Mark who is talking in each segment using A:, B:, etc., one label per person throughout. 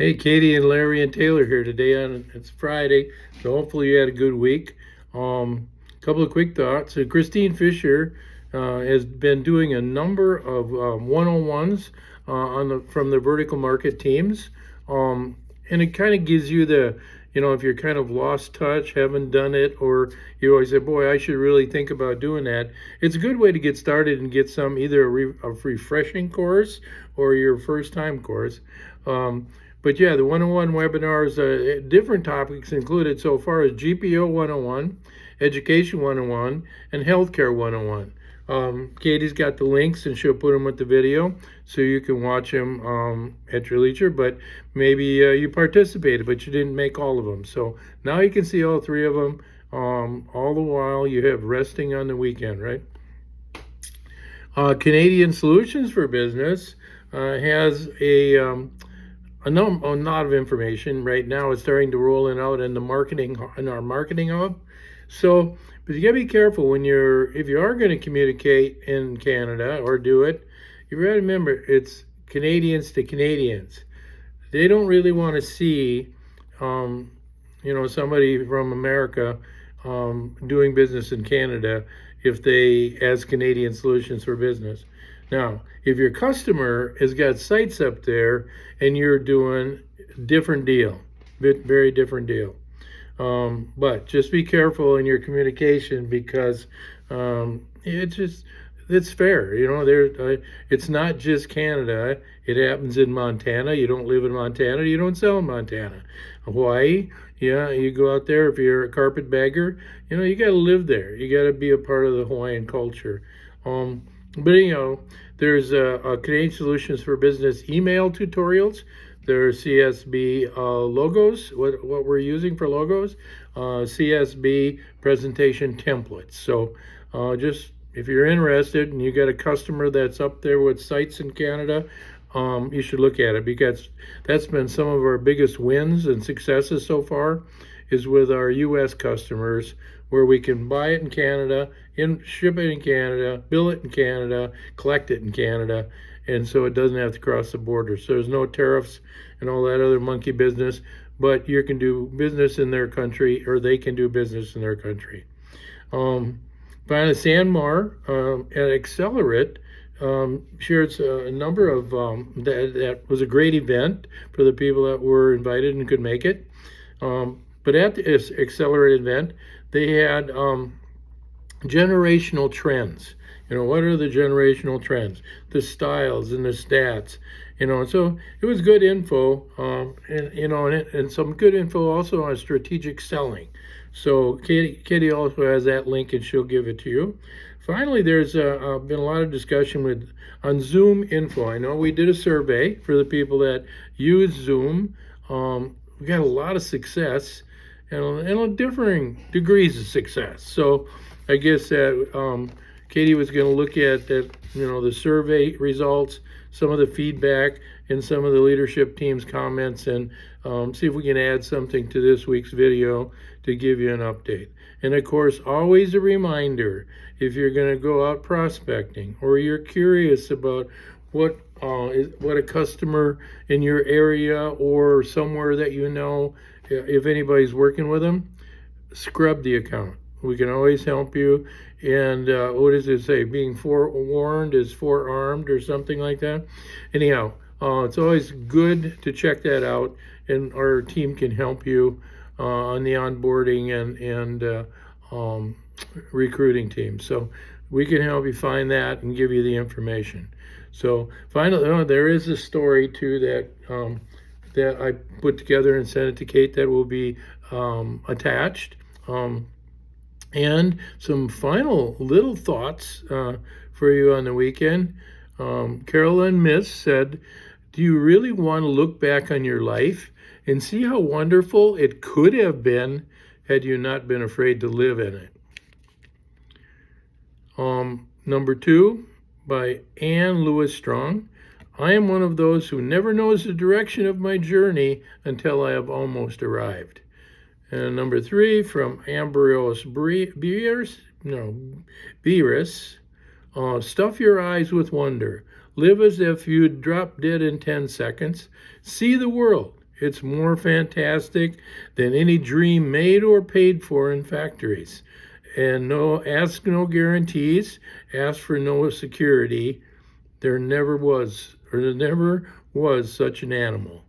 A: Hey, Katie and Larry and Taylor here today. It's Friday, so hopefully you had a good week. Couple of quick thoughts. Christine Fisher has been doing a number of one-on-ones from the vertical market teams, and it kind of gives you if you're kind of lost touch, haven't done it, or you always say, "Boy, I should really think about doing that." It's a good way to get started and get some either a refreshing course or your first time course. But yeah, the one-on-one webinars, different topics included so far as GPO 101, Education 101, and Healthcare 101. Katie's got the links and she'll put them with the video so you can watch them at your leisure. But maybe you participated, but you didn't make all of them. So now you can see all three of them all the while you have resting on the weekend, right? Canadian Solutions for Business has a lot of information right now. It's starting to roll it out in our marketing hub. So, but you gotta be careful if you are going to communicate in Canada or do it. You gotta remember it's Canadians to Canadians. They don't really want to see, somebody from America doing business in Canada as Canadian Solutions for Business. Now, if your customer has got sites up there and you're doing different deal, very different deal. But just be careful in your communication because it's fair. It's not just Canada. It happens in Montana. You don't live in Montana. You don't sell in Montana. Hawaii, yeah, you go out there. If you're a carpetbagger, you got to live there. You got to be a part of the Hawaiian culture. But there's a Canadian Solutions for Business email tutorials. There are CSB logos, what we're using for logos, CSB presentation templates. So just if you're interested and you got a customer that's up there with sites in Canada, you should look at it because that's been some of our biggest wins and successes so far is with our U.S. customers where we can buy it in Canada, ship it in Canada, bill it in Canada, collect it in Canada, and so it doesn't have to cross the border. So there's no tariffs and all that other monkey business, but you can do business in their country or they can do business in their country. Finally, Sanmar at Accelerate shared a number of, that was a great event for the people that were invited and could make it. But at this Accelerate event, they had generational trends. What are the generational trends? The styles and the stats. So it was good info, and some good info also on strategic selling. So Katie also has that link, and she'll give it to you. Finally, there's been a lot of discussion on Zoom info. I know we did a survey for the people that use Zoom. We got a lot of success and differing degrees of success. So I guess that Katie was going to look at that, the survey results, some of the feedback, and some of the leadership team's comments, and see if we can add something to this week's video to give you an update. And of course, always a reminder, if you're going to go out prospecting or you're curious about what a customer in your area or somewhere that if anybody's working with them, scrub the account. We can always help you. And what does it say? Being forewarned is forearmed or something like that. Anyhow, it's always good to check that out, and our team can help you on the onboarding and recruiting team. So we can help you find that and give you the information. So finally, there is a story too that I put together and sent it to Kate that will be attached. And some final little thoughts for you on the weekend. Carolyn Miss said, "Do you really want to look back on your life and see how wonderful it could have been had you not been afraid to live in it?" Number 2, by Anne Lewis Strong. "I am one of those who never knows the direction of my journey until I have almost arrived." And number 3, from Ambrose Bierce, "Stuff your eyes with wonder. Live as if you'd drop dead in 10 seconds. See the world It's more fantastic than any dream made or paid for in factories. And ask no guarantees, ask for no security. There never was such an animal.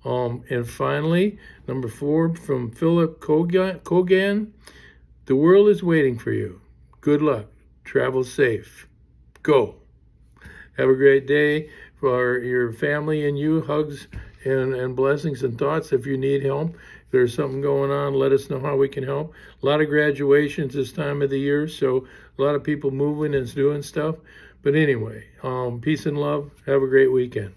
A: And finally, number 4 from Philip Kogan, the world is waiting for you. Good luck. Travel safe. Go. Have a great day for your family and you. Hugs and blessings and thoughts. If you need help, if there's something going on, let us know how we can help. A lot of graduations this time of the year, so a lot of people moving and doing stuff. But anyway, peace and love. Have a great weekend.